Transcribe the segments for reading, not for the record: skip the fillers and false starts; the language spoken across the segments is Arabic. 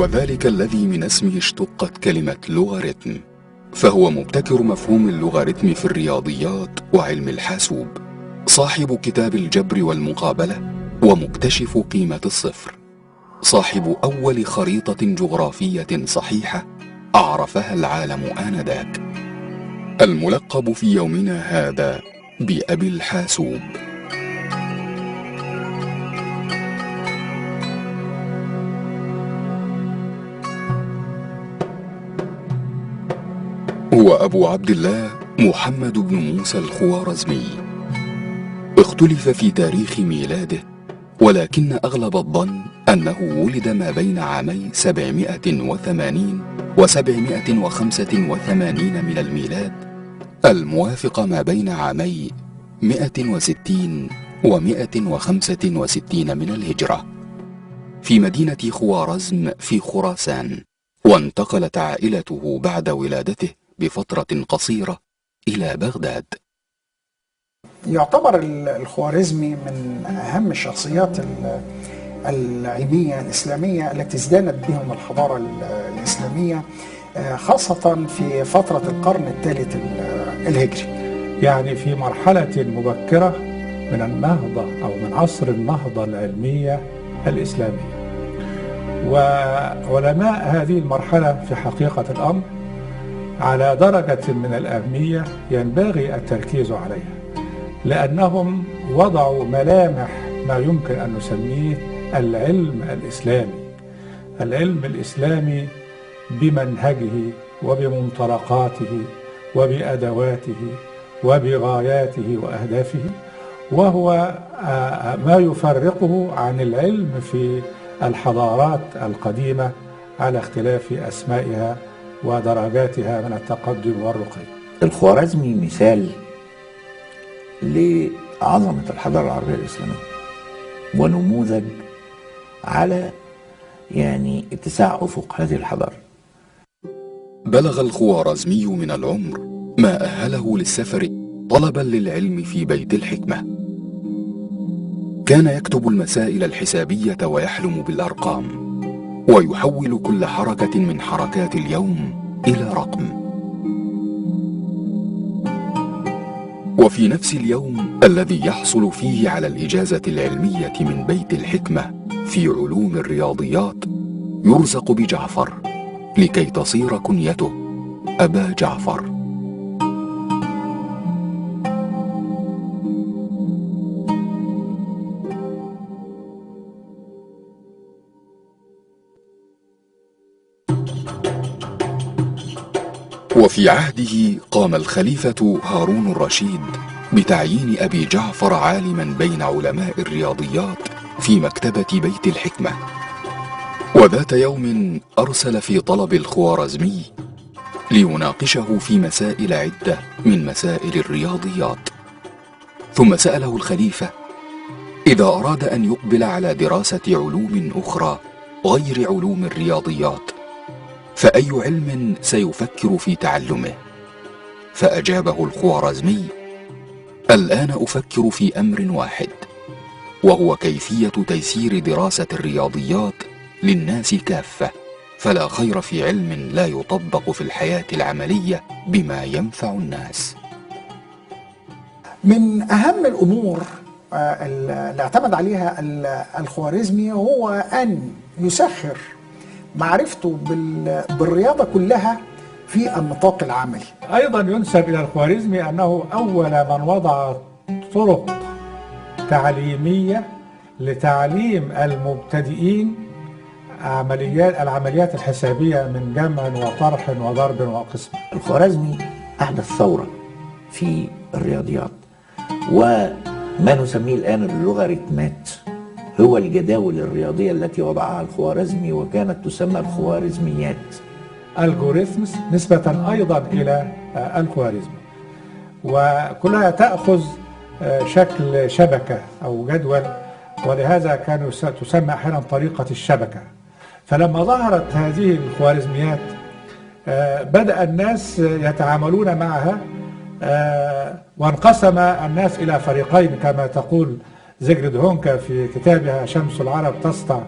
هو ذلك الذي من اسمه اشتقت كلمة لوغاريتم، فهو مبتكر مفهوم اللوغاريتم في الرياضيات وعلم الحاسوب، صاحب كتاب الجبر والمقابلة ومكتشف قيمة الصفر، صاحب أول خريطة جغرافية صحيحة عرفها العالم آنذاك، الملقب في يومنا هذا بأبي الحاسوب. هو أبو عبد الله محمد بن موسى الخوارزمي. اختلف في تاريخ ميلاده، ولكن أغلب الظن أنه ولد ما بين عامي 780 و 785 من الميلاد، الموافق ما بين عامي 160 و 165 من الهجرة، في مدينة خوارزم في خراسان. وانتقلت عائلته بعد ولادته بفترة قصيرة إلى بغداد. يعتبر الخوارزمي من أهم الشخصيات العلمية الإسلامية التي ازدانت بهم الحضارة الإسلامية، خاصة في فترة القرن الثالث الهجري، يعني في مرحلة مبكرة من النهضة أو من عصر النهضة العلمية الإسلامية. وعلماء هذه المرحلة في حقيقة الأمر على درجة من الأهمية ينبغي التركيز عليها، لأنهم وضعوا ملامح ما يمكن أن نسميه العلم الإسلامي. العلم الإسلامي بمنهجه وبمنطلقاته وبأدواته وبغاياته وأهدافه، وهو ما يفرقه عن العلم في الحضارات القديمة على اختلاف أسمائها ودرجاتها من التقدم والرقي. الخوارزمي مثال لعظمة الحضارة العربية الإسلامية، ونموذج على اتساع أفق هذه الحضارة. بلغ الخوارزمي من العمر ما أهله للسفر طلبا للعلم في بيت الحكمة. كان يكتب المسائل الحسابية ويحلم بالأرقام، ويحول كل حركة من حركات اليوم إلى رقم. وفي نفس اليوم الذي يحصل فيه على الإجازة العلمية من بيت الحكمة في علوم الرياضيات، يرزق بجعفر لكي تصير كنيته أبا جعفر. وفي عهده قام الخليفة هارون الرشيد بتعيين أبي جعفر عالما بين علماء الرياضيات في مكتبة بيت الحكمة. وذات يوم أرسل في طلب الخوارزمي ليناقشه في مسائل عدة من مسائل الرياضيات، ثم سأله الخليفة إذا أراد أن يقبل على دراسة علوم أخرى غير علوم الرياضيات فأي علم سيفكر في تعلمه؟ فأجابه الخوارزمي: الآن أفكر في أمر واحد، وهو كيفية تيسير دراسة الرياضيات للناس كافة، فلا خير في علم لا يطبق في الحياة العملية بما ينفع الناس. من أهم الأمور اللي اعتمد عليها الخوارزمي هو أن يسخر معرفته بالرياضة كلها في النطاق العملي. أيضا ينسب إلى الخوارزمي أنه أول من وضع طرق تعليمية لتعليم المبتدئين العمليات الحسابية من جمع وطرح وضرب وقسم. الخوارزمي أحدث ثورة في الرياضيات، وما نسميه الآن اللوغاريتمات هو الجداول الرياضية التي وضعها الخوارزمي، وكانت تسمى الخوارزميات. الجوريثمز نسبة أيضا إلى الخوارزمي، وكلها تأخذ شكل شبكة أو جدول، ولهذا كانوا تسمى أحيانا طريقة الشبكة. فلما ظهرت هذه الخوارزميات بدأ الناس يتعاملون معها، وانقسم الناس إلى فريقين كما تقول زيغريد هونكا في كتابها شمس العرب تسطع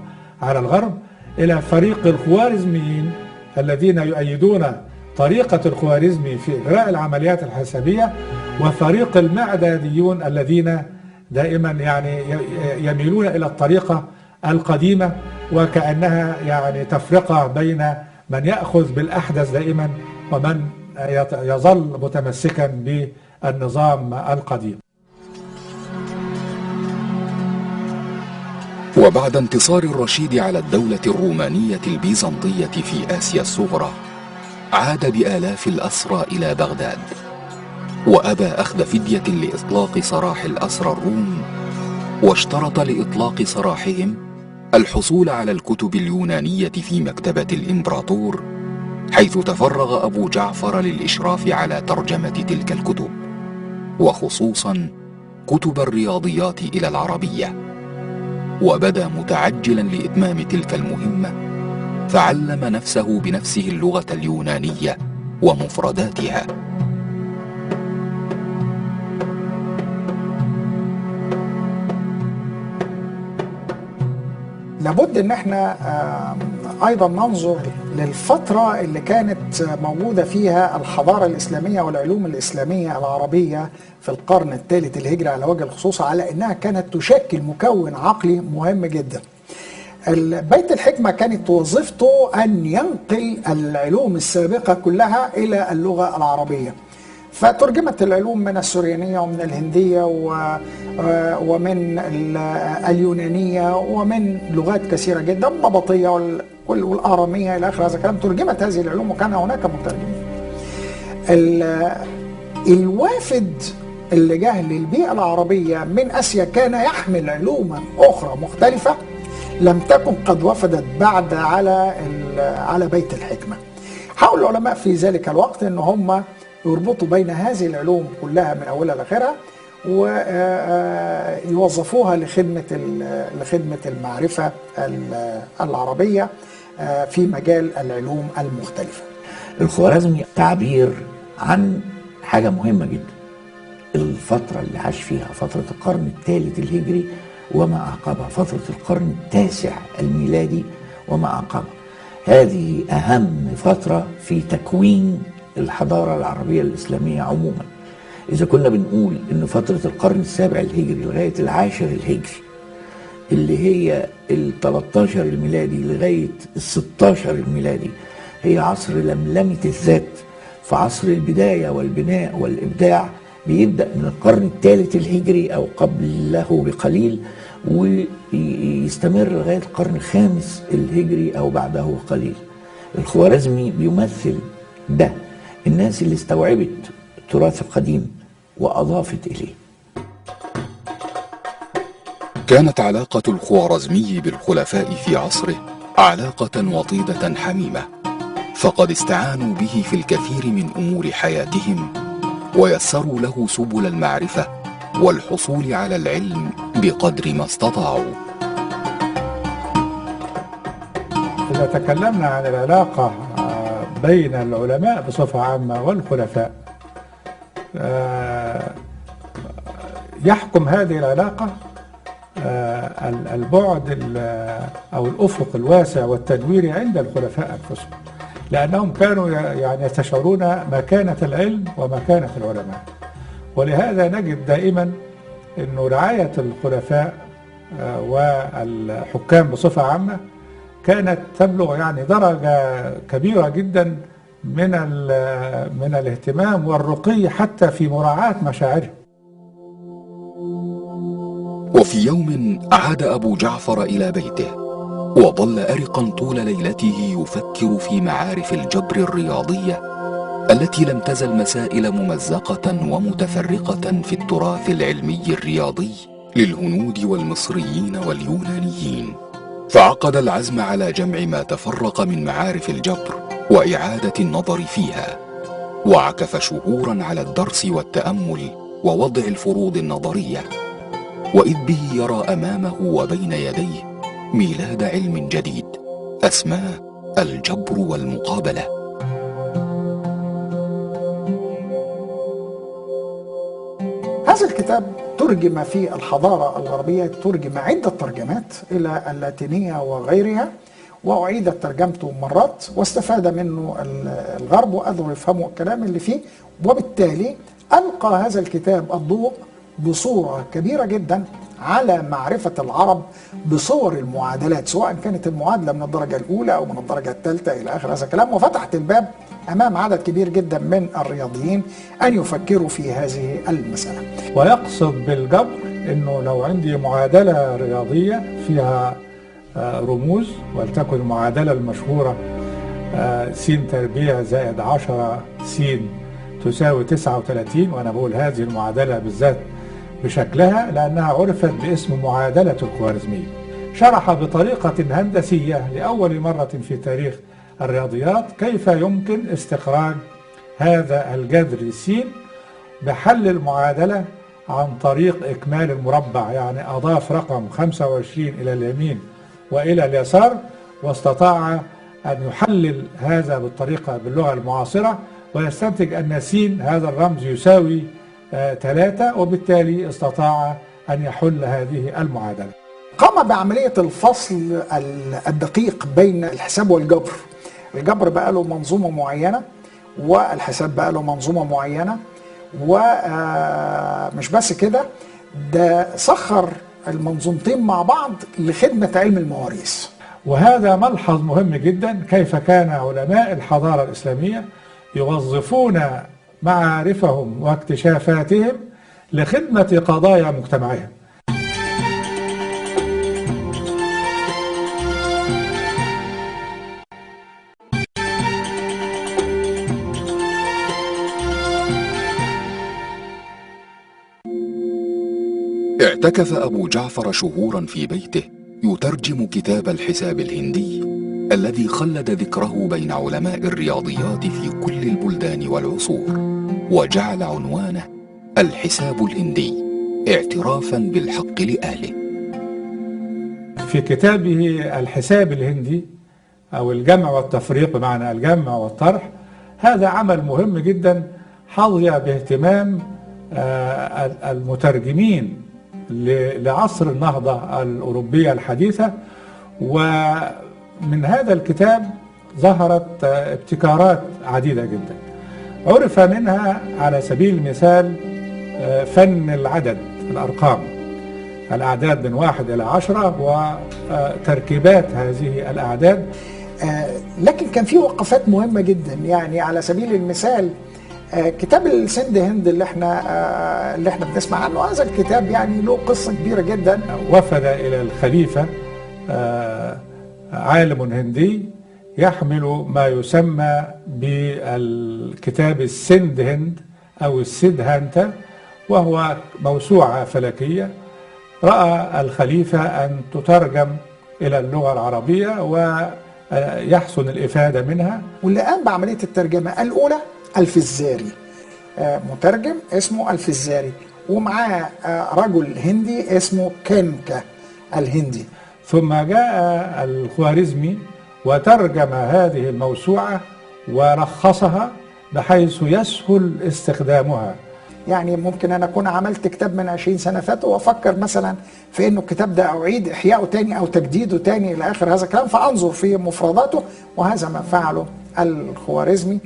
على الغرب، إلى فريق الخوارزميين الذين يؤيدون طريقة الخوارزمي في إجراء العمليات الحسابية، وفريق المعداديون الذين دائما يعني يميلون إلى الطريقة القديمة، وكأنها يعني تفرقة بين من يأخذ بالأحدث دائما ومن يظل متمسكا بالنظام القديم. وبعد انتصار الرشيد على الدولة الرومانية البيزنطية في آسيا الصغرى، عاد بآلاف الأسرى إلى بغداد، وأبى أخذ فدية لإطلاق سراح الأسرى الروم، واشترط لإطلاق سراحهم الحصول على الكتب اليونانية في مكتبة الإمبراطور، حيث تفرغ أبو جعفر للإشراف على ترجمة تلك الكتب، وخصوصا كتب الرياضيات إلى العربية. وبدا متعجلا لإتمام تلك المهمة، فعلم نفسه بنفسه اللغة اليونانية ومفرداتها. لابد ان احنا ايضا ننظر للفترة اللي كانت موجودة فيها الحضارة الاسلامية والعلوم الاسلامية العربية في القرن الثالث الهجري على وجه الخصوص، على انها كانت تشكل مكون عقلي مهم جدا. بيت الحكمة كانت وظيفته ان ينقل العلوم السابقة كلها الى اللغة العربية، فترجمت العلوم من السريانية ومن الهندية ومن اليونانية ومن لغات كثيرة جدا، النبطية والآرامية إلى آخر هذا الكلام. ترجمت هذه العلوم وكان هناك مترجمين. الوافد اللي جه للبيئة العربية من آسيا كان يحمل علوما أخرى مختلفة لم تكن قد وفدت بعد على بيت الحكمة. حاول العلماء في ذلك الوقت أن هم يربطوا بين هذه العلوم كلها من أولها لآخرها ويوظفوها لخدمة المعرفة العربية في مجال العلوم المختلفة. الخوارزمي تعبير عن حاجة مهمة جدا، الفترة اللي عاش فيها فترة القرن الثالث الهجري وما أعقبها، فترة القرن التاسع الميلادي وما أعقبها. هذه أهم فترة في تكوين الحضارة العربية الإسلامية عموما. إذا كنا بنقول إن فترة القرن السابع الهجري لغاية العاشر الهجري اللي هي ال13 الميلادي لغاية ال16 الميلادي هي عصر لملمة الذات، فعصر البداية والبناء والإبداع بيبدأ من القرن الثالث الهجري أو قبله بقليل ويستمر لغاية القرن الخامس الهجري أو بعده قليل. الخوارزمي بيمثل ده، الناس اللي استوعبت التراث القديم وأضافت إليه. كانت علاقة الخوارزمي بالخلفاء في عصره علاقة وطيدة حميمة، فقد استعانوا به في الكثير من أمور حياتهم، ويسروا له سبل المعرفة والحصول على العلم بقدر ما استطاعوا. إذا تكلمنا عن العلاقة بين العلماء بصفة عامة والخلفاء، يحكم هذه العلاقة البعد أو الأفق الواسع والتدويري عند الخلفاء أنفسهم، لأنهم كانوا يعني يستشعرون مكانة العلم ومكانة العلماء. ولهذا نجد دائما أن رعاية الخلفاء والحكام بصفة عامة كانت تبلغ يعني درجة كبيرة جدا من الاهتمام والرقي حتى في مراعاة مشاعرهم. وفي يوم عاد أبو جعفر إلى بيته، وظل أرقا طول ليلته يفكر في معارف الجبر الرياضية التي لم تزل مسائل ممزقة ومتفرقة في التراث العلمي الرياضي للهنود والمصريين واليونانيين، فعقد العزم على جمع ما تفرق من معارف الجبر وإعادة النظر فيها، وعكف شهورا على الدرس والتأمل ووضع الفروض النظرية، وإذ به يرى أمامه وبين يديه ميلاد علم جديد أسماه الجبر والمقابلة. هذا الكتاب ترجم في الحضارة الغربية، ترجم عدة ترجمات إلى اللاتينية وغيرها، وأعيدت ترجمته مرات واستفاد منه الغرب وقدروا يفهموا الكلام اللي فيه، وبالتالي ألقى هذا الكتاب الضوء بصورة كبيرة جدا على معرفة العرب بصور المعادلات، سواء كانت المعادلة من الدرجة الأولى أو من الدرجة الثالثة إلى آخر هذا الكلام، وفتحت الباب أمام عدد كبير جدا من الرياضيين أن يفكروا في هذه المسألة. ويقصد بالجبر أنه لو عندي معادلة رياضية فيها رموز، ولتكن المعادلة المشهورة س تربيع زائد 10 س تساوي 39، وأنا بقول هذه المعادلة بالذات بشكلها لأنها عرفت باسم معادلة الخوارزمية. شرح بطريقة هندسية لأول مرة في تاريخ الرياضيات كيف يمكن استخراج هذا الجذر س بحل المعادلة عن طريق إكمال المربع، يعني أضاف رقم 25 إلى اليمين وإلى اليسار، واستطاع أن يحلل هذا بالطريقة باللغة المعاصرة ويستنتج أن س هذا الرمز يساوي 3، وبالتالي استطاع أن يحل هذه المعادلة. قام بعملية الفصل الدقيق بين الحساب والجبر. الجبر بقى له منظومة معينة والحساب بقى له منظومة معينة، ومش بس كده، ده سخر المنظومتين مع بعض لخدمة علم المواريث. وهذا ملحظ مهم جدا، كيف كان علماء الحضارة الإسلامية يوظفون معارفهم واكتشافاتهم لخدمة قضايا مجتمعهم. اعتكف أبو جعفر شهورا في بيته يترجم كتاب الحساب الهندي الذي خلد ذكره بين علماء الرياضيات في كل البلدان والعصور، وجعل عنوانه الحساب الهندي اعترافا بالحق لأهله. في كتابه الحساب الهندي أو الجمع والتفريق بمعنى الجمع والطرح، هذا عمل مهم جدا حظي باهتمام المترجمين لعصر النهضة الأوروبية الحديثة. ومن هذا الكتاب ظهرت ابتكارات عديدة جدا، عرف منها على سبيل المثال فن العدد، الأرقام، الأعداد من 1 إلى 10 وتركيبات هذه الأعداد. لكن كان في وقفات مهمة جدا، يعني على سبيل المثال كتاب السند هند اللي احنا بنسمع عنه، هذا الكتاب يعني له قصة كبيرة جدا. وفد إلى الخليفة عالم هندي يحمل ما يسمى بالكتاب السند هند أو السدهانتا، وهو موسوعة فلكية. رأى الخليفة أن تترجم إلى اللغة العربية ويحسن الإفادة منها، واللي قام بعملية الترجمة الأولى الفزاري، مترجم اسمه الفزاري، ومعاه رجل هندي اسمه كينكا الهندي. ثم جاء الخوارزمي وترجم هذه الموسوعة ورخصها بحيث يسهل استخدامها. يعني ممكن أنا أكون عملت كتاب من 20 سنة فاتوا وأفكر مثلا في إنه الكتاب ده أعيد إحياؤه تاني أو تجديده تاني إلى آخر هذا الكلام، فأنظر في مفرداته، وهذا ما فعله الخوارزمي،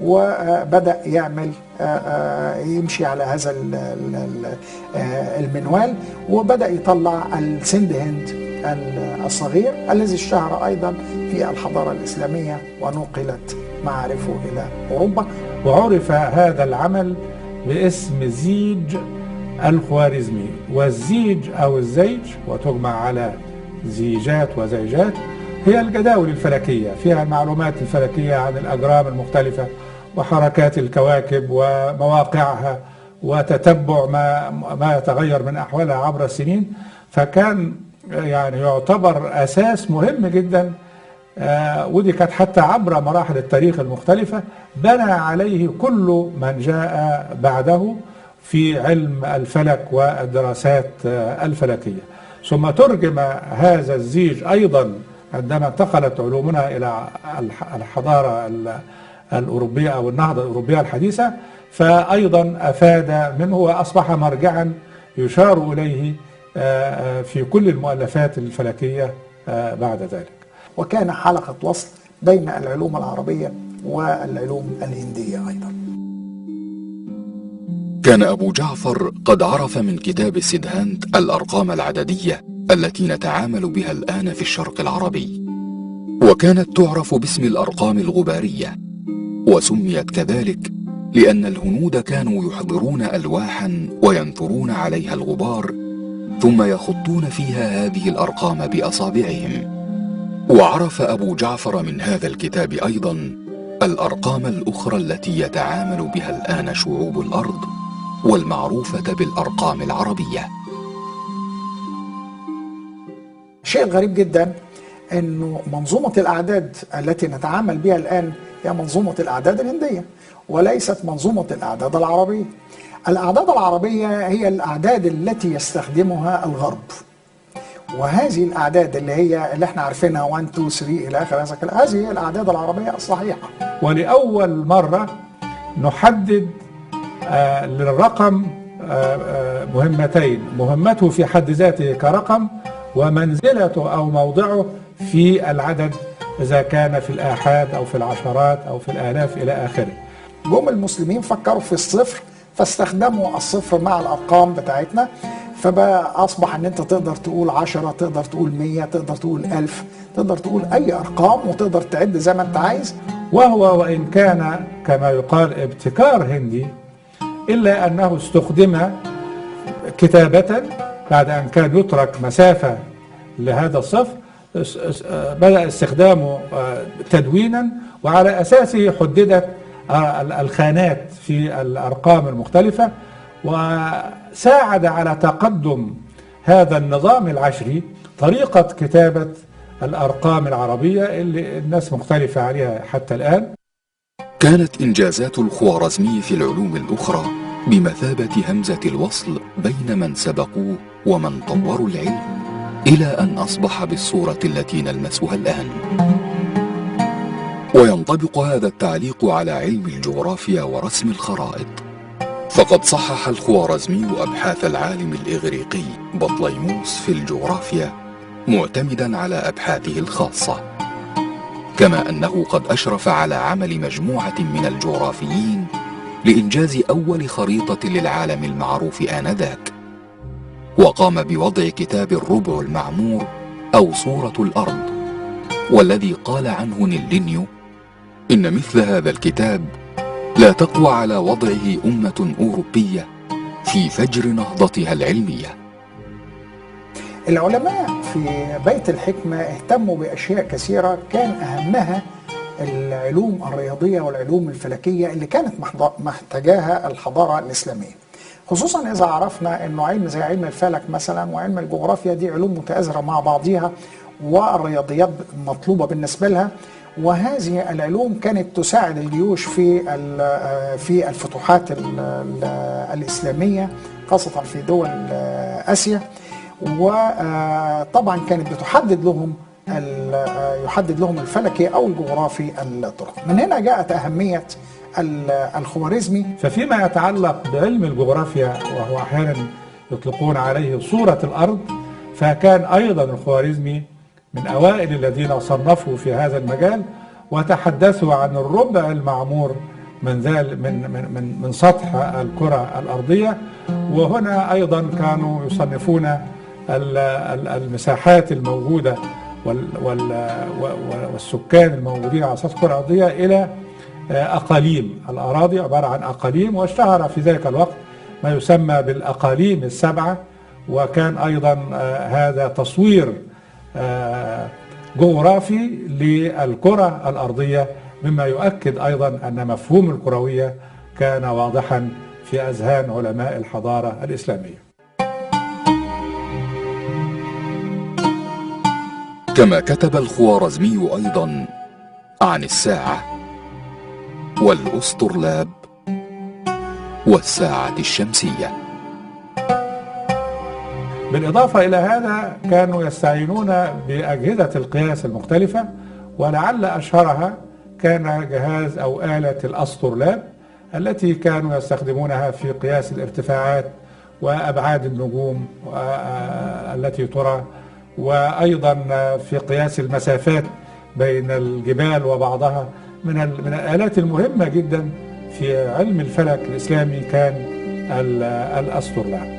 وبدأ يعمل يمشي على هذا المنوال، وبدأ يطلع السند هند الصغير الذي اشتهر أيضا في الحضارة الإسلامية ونقلت معارفه إلى أوروبا. وعرف هذا العمل باسم زيج الخوارزمي، والزيج أو الزيج وتجمع على زيجات وزيجات هي الجداول الفلكية، فيها المعلومات الفلكية عن الأجرام المختلفة وحركات الكواكب ومواقعها وتتبع ما يتغير من أحوالها عبر السنين. فكان يعني يعتبر أساس مهم جدا، ودي كانت حتى عبر مراحل التاريخ المختلفة بنى عليه كل من جاء بعده في علم الفلك والدراسات الفلكية. ثم ترجم هذا الزيج أيضا عندما انتقلت علومنا إلى الحضارة الأوروبية أو النهضة الأوروبية الحديثة، فأيضا أفاد منه وأصبح مرجعا يشار إليه في كل المؤلفات الفلكية بعد ذلك. وكان حلقة وصل بين العلوم العربية والعلوم الهندية أيضا. كان أبو جعفر قد عرف من كتاب السدهانت الأرقام العددية التي نتعامل بها الآن في الشرق العربي، وكانت تعرف باسم الأرقام الغبارية، وسميت كذلك لأن الهنود كانوا يحضرون ألواحا وينثرون عليها الغبار ثم يخطون فيها هذه الأرقام بأصابعهم. وعرف أبو جعفر من هذا الكتاب أيضا الأرقام الأخرى التي يتعامل بها الآن شعوب الأرض والمعروفة بالأرقام العربية. شيء غريب جدا أنه منظومة الأعداد التي نتعامل بها الآن هي منظومة الأعداد الهندية وليست منظومة الأعداد العربية. الأعداد العربية هي الأعداد التي يستخدمها الغرب، وهذه الأعداد اللي احنا عارفينها 1 2 3 إلى آخر هذا الكلام، هذه هي الأعداد العربية الصحيحة. ولأول مرة نحدد للرقم مهمتين، مهمته في حد ذاته كرقم ومنزلته أو موضعه في العدد إذا كان في الآحاد أو في العشرات أو في الآلاف إلى آخره. جم المسلمين فكروا في الصفر فاستخدموا الصفر مع الأرقام بتاعتنا، فبقى أصبح أن أنت تقدر تقول 10، تقدر تقول 100، تقدر تقول 1000، تقدر تقول أي أرقام وتقدر تعد زي ما أنت عايز. وهو وإن كان كما يقال ابتكار هندي إلا أنه استخدم كتابة بعد أن كان يترك مسافة لهذا الصفر، بدأ استخدامه تدوينا، وعلى أساسه حددت الخانات في الأرقام المختلفة، وساعد على تقدم هذا النظام العشري طريقة كتابة الأرقام العربية اللي الناس مختلفة عليها حتى الآن. كانت إنجازات الخوارزمي في العلوم الأخرى بمثابة همزة الوصل بين من سبقوه ومن طوروا العلم إلى أن أصبح بالصورة التي نلمسها الآن. وينطبق هذا التعليق على علم الجغرافيا ورسم الخرائط، فقد صحح الخوارزمي أبحاث العالم الإغريقي بطليموس في الجغرافيا معتمدا على أبحاثه الخاصة، كما أنه قد أشرف على عمل مجموعة من الجغرافيين لإنجاز أول خريطة للعالم المعروف آنذاك، وقام بوضع كتاب الربع المعمور أو صورة الأرض، والذي قال عنه نيلينيو إن مثل هذا الكتاب لا تقوى على وضعه أمة أوروبية في فجر نهضتها العلمية. العلماء في بيت الحكمة اهتموا بأشياء كثيرة، كان أهمها العلوم الرياضية والعلوم الفلكية اللي كانت محتاجاها الحضارة الإسلامية، خصوصا إذا عرفنا أنه علم زي علم الفلك مثلا وعلم الجغرافيا دي علوم متآزرة مع بعضها، والرياضيات مطلوبة بالنسبة لها، وهذه العلوم كانت تساعد الجيوش في الفتوحات الإسلامية خاصة في دول آسيا، وطبعا كانت يحدد لهم الفلكي أو الجغرافي الطرق. من هنا جاءت أهمية الخوارزمي. ففيما يتعلق بعلم الجغرافيا وهو أحيانا يطلقون عليه صورة الأرض، فكان أيضا الخوارزمي من أوائل الذين صنفوا في هذا المجال وتحدثوا عن الربع المعمور من سطح الكرة الأرضية، وهنا أيضا كانوا يصنفون المساحات الموجودة والسكان الموجودين على سطح الكرة الأرضية إلى أقاليم. الأراضي عبارة عن أقاليم، واشتهر في ذلك الوقت ما يسمى بالأقاليم السبعة، وكان أيضا هذا تصوير جغرافي للكرة الأرضية، مما يؤكد أيضا أن مفهوم الكروية كان واضحا في أذهان علماء الحضارة الإسلامية. كما كتب الخوارزمي أيضا عن الساعة والأسطرلاب والساعة الشمسية. بالإضافة إلى هذا كانوا يستعينون بأجهزة القياس المختلفة، ولعل أشهرها كان جهاز أو آلة الأسطرلاب التي كانوا يستخدمونها في قياس الارتفاعات وأبعاد النجوم التي ترى، وأيضا في قياس المسافات بين الجبال وبعضها. من الآلات المهمة جدا في علم الفلك الإسلامي كان الأسطرلاب.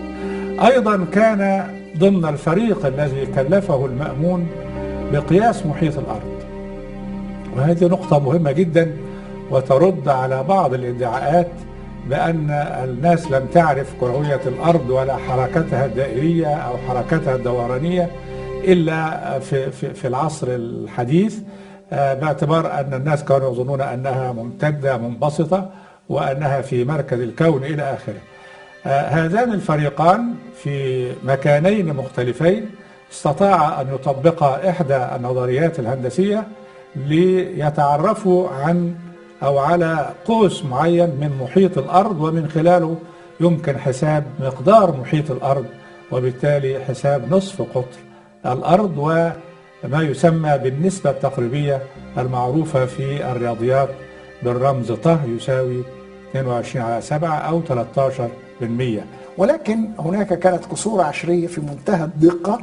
أيضا كان ضمن الفريق الذي كلفه المأمون بقياس محيط الأرض، وهذه نقطة مهمة جدا وترد على بعض الادعاءات بأن الناس لم تعرف كروية الأرض ولا حركتها الدائرية أو حركتها الدورانية إلا في العصر الحديث، باعتبار أن الناس كانوا يظنون أنها ممتدة منبسطة وأنها في مركز الكون إلى آخره. هذان الفريقان في مكانين مختلفين استطاع أن يطبقا إحدى النظريات الهندسية ليتعرفوا عن أو على قوس معين من محيط الأرض، ومن خلاله يمكن حساب مقدار محيط الأرض، وبالتالي حساب نصف قطر الأرض، وما يسمى بالنسبة التقريبية المعروفة في الرياضيات بالرمز ط يساوي 22/7 أو 13%. ولكن هناك كانت كسور عشرية في منتهى الدقة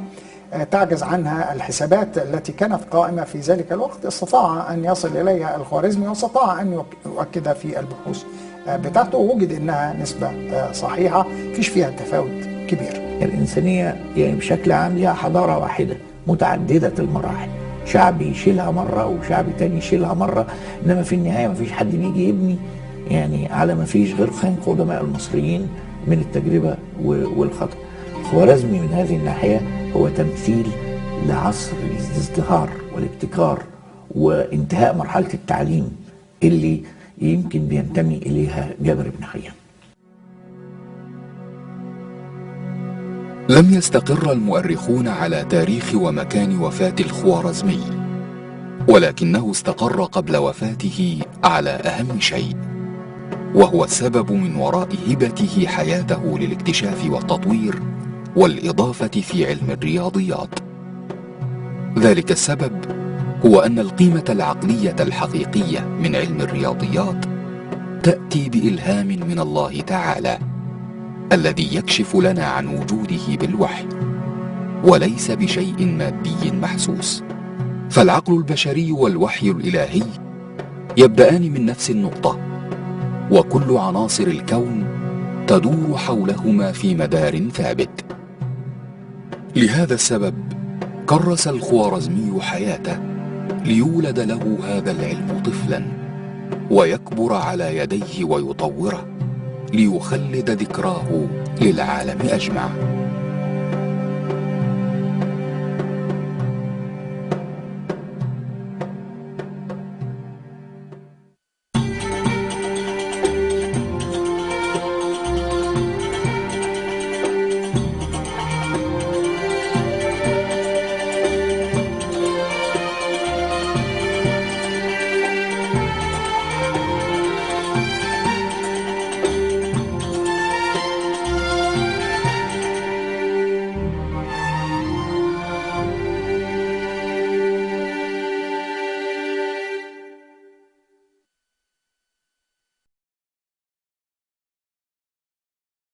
تعجز عنها الحسابات التي كانت قائمة في ذلك الوقت. استطاع أن يصل إليها الخوارزمي واستطاع أن يؤكدها في البحوث بتاعته، ووجد أنها نسبة صحيحة فيش فيها تفاوت كبير. الإنسانية يعني بشكل عام لها حضارة واحدة متعددة المراحل، شعب يشيلها مرة وشعب تاني يشيلها مرة، إنما في النهاية ما فيش حد يجي يبني يعني على ما فيش غير خان قدماء المصريين من التجربة والخطأ. خوارزمي من هذه الناحية هو تمثيل لعصر الازدهار والابتكار وانتهاء مرحلة التعليم اللي يمكن بينتمي إليها جابر بن حيان. لم يستقر المؤرخون على تاريخ ومكان وفاة الخوارزمي، ولكنه استقر قبل وفاته على أهم شيء، وهو السبب من وراء هبته حياته للاكتشاف والتطوير والإضافة في علم الرياضيات. ذلك السبب هو أن القيمة العقلية الحقيقية من علم الرياضيات تأتي بإلهام من الله تعالى الذي يكشف لنا عن وجوده بالوحي، وليس بشيء مادي محسوس. فالعقل البشري والوحي الإلهي يبدأان من نفس النقطة، وكل عناصر الكون تدور حولهما في مدار ثابت. لهذا السبب كرس الخوارزمي حياته ليولد له هذا العلم طفلا ويكبر على يديه ويطوره ليخلد ذكراه للعالم أجمع.